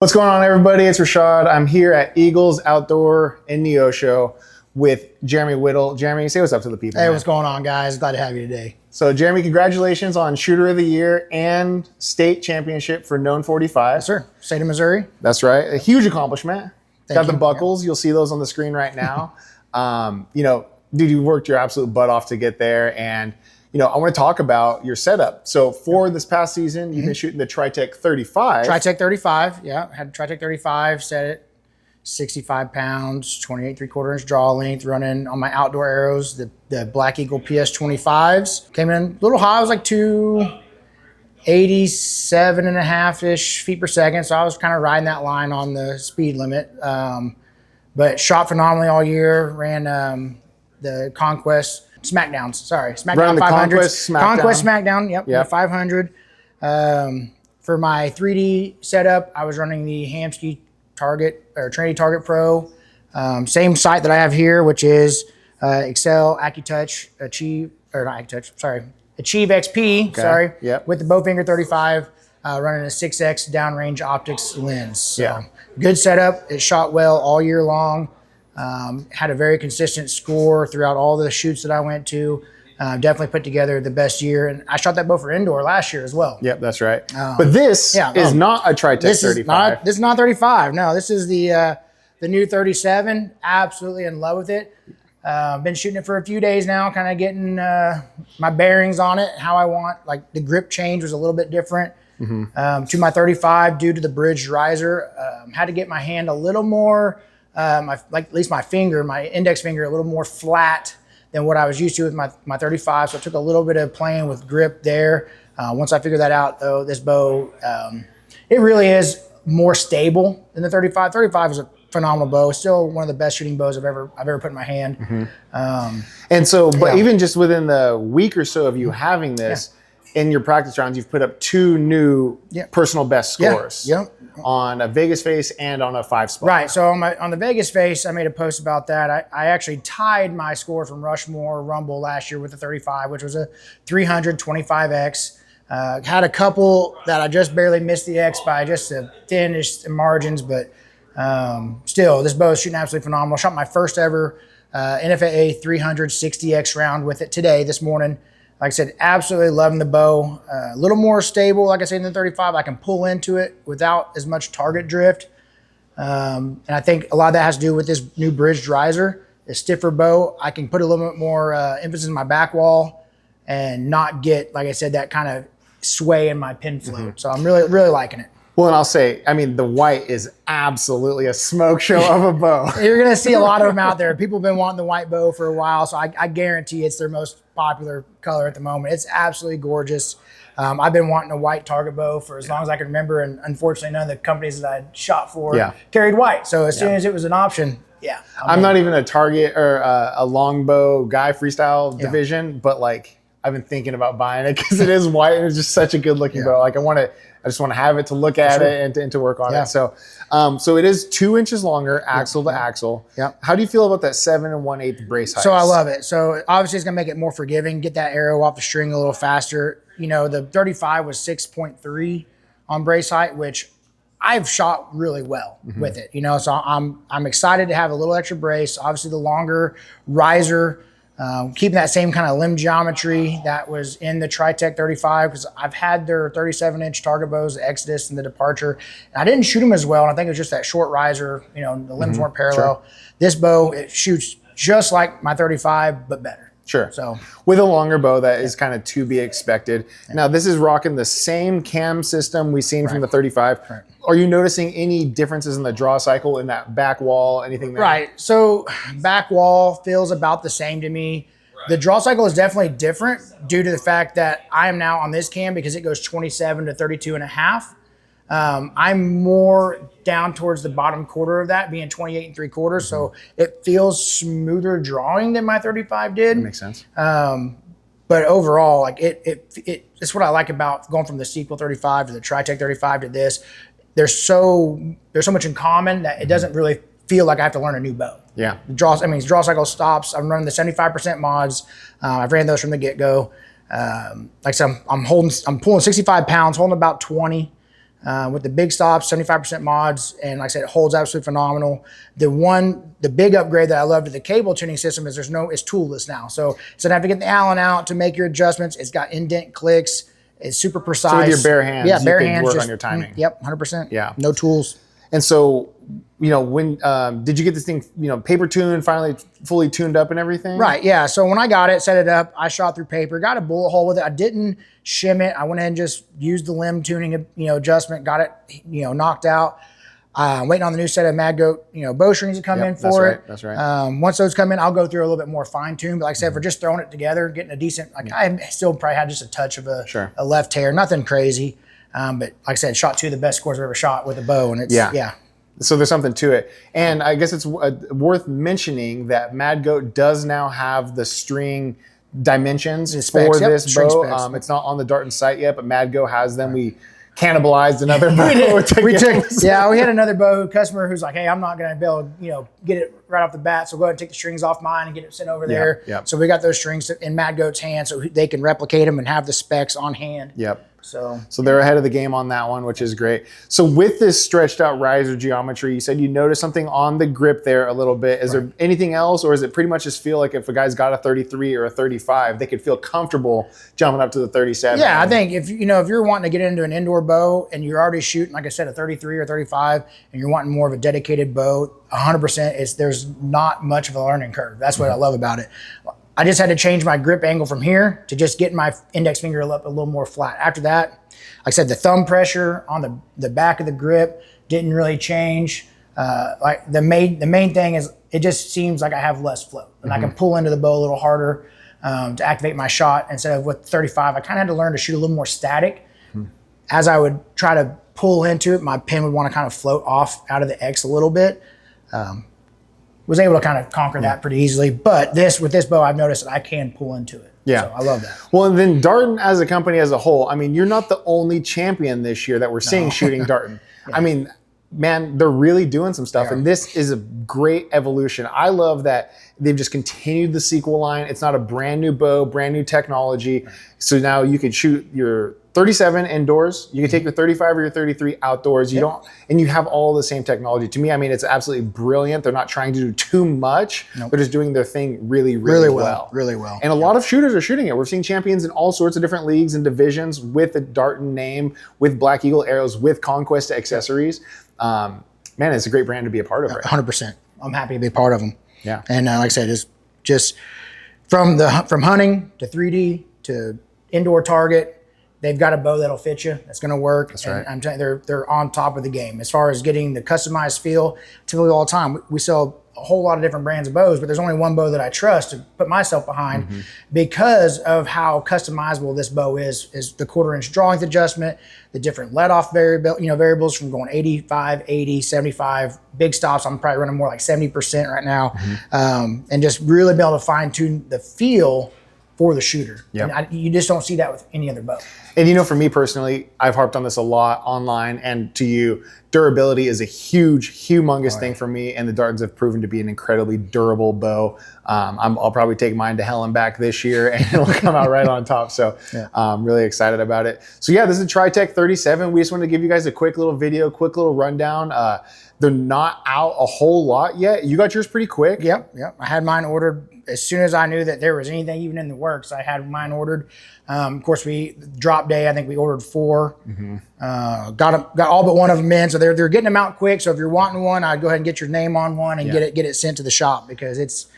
What's going on, everybody? It's Rashad. I'm here at Eagles Outdoor in Neosho with Jeremy Whittle. Jeremy, say what's up to the people. Hey, man. What's going on, guys? Glad to have you today. So, Jeremy, congratulations on Shooter of the Year and state championship for Known 45. Yes, sir. State of Missouri. That's right. A huge accomplishment. Got the you. buckles. You'll see those on the screen right now. Dude, you worked your absolute butt off to get there. And, I want to talk about your setup. So for this past season, you've been shooting the TriTech 35. TriTech 35, yeah. Had TriTech 35, set it 65 pounds, 28 3/4 inch draw length, running on my outdoor arrows, the Black Eagle PS 25s. Came in a little high, I was like 287 and a half-ish feet per second. So I was kind of riding that line on the speed limit. But shot phenomenally all year, ran the Conquest Smackdowns, Smackdown 500. Conquest Smackdown, yep. 500. For my 3D setup, I was running the Hamsky Trinity Target Pro. Same sight that I have here, which is Excel AccuTouch Achieve XP, Okay. Yep. with the Bowfinger 35, running a 6X downrange optics lens. So good setup. It shot well all year long. Had a very consistent score throughout all the shoots that I went to. Definitely put together the best year. And I shot that bow for indoor last year as well. Yep, that's right. But this is not a TriTech 35. This is not 35. No, this is the new 37. Absolutely in love with it. Been shooting it for a few days now, kind of getting my bearings on it, how I want. Like the grip change was a little bit different to my 35 due to the bridged riser. Had to get my hand a little more, at least my index finger, a little more flat than what I was used to with my 35. So it took a little bit of playing with grip there. Once I figured that out, though, this bow, it really is more stable than the 35. 35 is a phenomenal bow. It's still one of the best shooting bows I've ever put in my hand. Even just within the week or so of you having this, in your practice rounds, you've put up 2 new personal best scores on a Vegas face and on a 5-spot. Right. So on the Vegas face, I made a post about that. I actually tied my score from Rushmore Rumble last year with the 35, which was a 325X. Had a couple that I just barely missed the X by just a thin-ish margins, but still, this bow is shooting absolutely phenomenal. Shot my first ever NFAA 360X round with it this morning. Like I said, absolutely loving the bow. A little more stable, like I said, than the 35. I can pull into it without as much target drift. And I think a lot of that has to do with this new bridged riser. A stiffer bow, I can put a little bit more emphasis in my back wall and not get, like I said, that kind of sway in my pin float. So I'm really, really liking it. Well, and I'll say, the white is absolutely a smoke show of a bow. You're going to see a lot of them out there. People have been wanting the white bow for a while, so I guarantee it's their most popular color at the moment. It's absolutely gorgeous. I've been wanting a white target bow for as long as I can remember, and unfortunately, none of the companies that I shot for carried white. So as soon as it was an option, I'm not even a target or a longbow guy freestyle division, but I've been thinking about buying it because it is white and it's just such a good looking bow. I just want to have it to look at it and to work on it. So it is 2 inches longer, axle to axle. How do you feel about that 7 1/8 brace height? So I love it. So obviously it's going to make it more forgiving, get that arrow off the string a little faster. The 35 was 6.3 on brace height, which I've shot really well with it. So I'm excited to have a little extra brace. Obviously the longer riser, keeping that same kind of limb geometry that was in the TriTech 35, because I've had their 37-inch target bows, the Exodus and the Departure. And I didn't shoot them as well, and I think it was just that short riser. The limbs weren't parallel. This bow, it shoots just like my 35, but better. Sure. So with a longer bow, that is kind of to be expected. Now, this is rocking the same cam system we've seen from the 35. Are you noticing any differences in the draw cycle in that back wall, anything there? Right. So back wall feels about the same to me. The draw cycle is definitely different due to the fact that I am now on this cam because it goes 27 to 32 and a half. I'm more down towards the bottom quarter of that, being 28 3/4. So it feels smoother drawing than my 35 did. That makes sense. But overall, it's what I like about going from the Sequel 35 to the TriTech 35 to this. There's so much in common that it doesn't really feel like I have to learn a new bow. Yeah. Draw cycle stops. I'm running the 75% mods. I've ran those from the get-go. Like I said, I'm pulling 65 pounds, holding about 20. with the big stops, 75% mods, and like I said, it holds absolutely phenomenal. The big upgrade that I love to the cable tuning system is it's toolless now. So instead of having to get the Allen out to make your adjustments, it's got indent clicks. It's super precise. So with your bare hands, yeah, bare you hands, can work on your timing. Yep, 100%. Yeah. No tools. And so, when did you get this thing, paper tuned, finally fully tuned up and everything? Right, yeah. So when I got it, set it up, I shot through paper, got a bullet hole with it. I didn't shim it. I went ahead and just used the limb tuning, adjustment, got it, knocked out. Waiting on the new set of Mad Goat, bow strings to come in for it. That's right. Once those come in, I'll go through a little bit more fine tune. But like I said, for just throwing it together, getting a decent, I still probably had just a touch of a left tear, nothing crazy. But like I said, shot 2 of the best scores I've ever shot with a bow, and it's yeah. So there's something to it. And I guess it's worth mentioning that Mad Goat does now have the string dimensions for this bow. It's not on the Darton site yet, but Mad Goat has them. We cannibalized another bow. We had another bow customer who's like, hey, I'm not going to be able to, get it right off the bat. So go ahead and take the strings off mine and get it sent over there. Yep. So we got those strings in Mad Goat's hand so they can replicate them and have the specs on hand. Yep. So they're ahead of the game on that one, which is great. So with this stretched out riser geometry, you said you noticed something on the grip there a little bit. Is there anything else, or is it pretty much just feel like if a guy's got a 33 or a 35, they could feel comfortable jumping up to the 37? Yeah, I think if you're wanting to get into an indoor bow and you're already shooting, like I said, a 33 or 35, and you're wanting more of a dedicated bow, 100%, there's not much of a learning curve. That's what I love about it. I just had to change my grip angle from here to just getting my index finger up a little more flat. After that, like I said, the thumb pressure on the back of the grip didn't really change. Like the main thing is it just seems like I have less flow, and I can pull into the bow a little harder to activate my shot. Instead of with 35, I kind of had to learn to shoot a little more static. As I would try to pull into it, my pin would want to kind of float off out of the X a little bit. Was able to kind of conquer that pretty easily. But with this bow, I've noticed that I can pull into it. Yeah. So I love that. Well, and then Darton as a company as a whole, I mean, you're not the only champion this year that we're seeing shooting Darton. I mean, man, they're really doing some stuff, and this is a great evolution. I love that they've just continued the sequel line. It's not a brand new bow, brand new technology. So now you can shoot your 37 indoors. You can take your 35 or your 33 outdoors. You don't, and you have all the same technology. To me, I mean, it's absolutely brilliant. They're not trying to do too much. They're just doing their thing really well. Really well. And a lot of shooters are shooting it. We're seeing champions in all sorts of different leagues and divisions with the Darton name, with Black Eagle arrows, with Conquest accessories. Man, it's a great brand to be a part of. 100%. I'm happy to be a part of them. Yeah. And like I said, it's just from hunting to 3D to indoor target. They've got a bow that'll fit you. That's going to work. That's right. I'm telling you, they're on top of the game as far as getting the customized feel. Typically, all the time we sell a whole lot of different brands of bows, but there's only one bow that I trust to put myself behind because of how customizable this bow is the 1/4-inch drawing adjustment, the different let-off variables from going 85, 80, 75, big stops. I'm probably running more like 70% right now, and just really be able to fine-tune the feel for the shooter. Yep. And you just don't see that with any other bow. And for me personally, I've harped on this a lot online, and to you, durability is a humongous thing for me, and the Dartons have proven to be an incredibly durable bow. I'll probably take mine to hell and back this year, and it'll come out right on top. So I'm really excited about it. So yeah, this is a TriTech 37. We just wanted to give you guys a quick little video, quick little rundown. They're not out a whole lot yet. You got yours pretty quick. Yep. I had mine ordered as soon as I knew that there was anything even in the works. I had mine ordered. Of course, drop day, I think we ordered 4. Got all but one of them in, so they're getting them out quick. So if you're wanting one, I'd go ahead and get your name on one and get it sent to the shop, because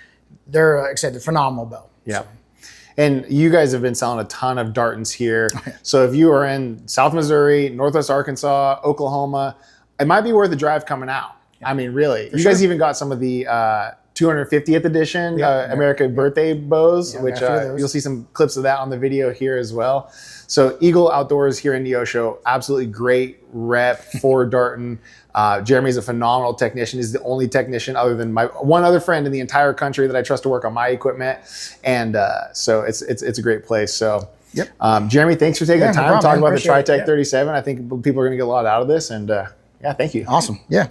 they're like I said, they're phenomenal bow. Yeah. So. And you guys have been selling a ton of Dartons here. So if you are in South Missouri, Northwest Arkansas, Oklahoma, it might be worth the drive coming out. I mean, really. You guys even got some of the 250th edition American birthday bows, which you'll see some clips of that on the video here as well. So Eagle Outdoors here in Neosho, absolutely great rep for Darton. Jeremy's a phenomenal technician. He's the only technician other than my one other friend in the entire country that I trust to work on my equipment. And so it's a great place. So Jeremy, thanks for taking the time to talk about the TriTech 37. I think people are going to get a lot out of this. And yeah, thank you. Awesome. Yeah.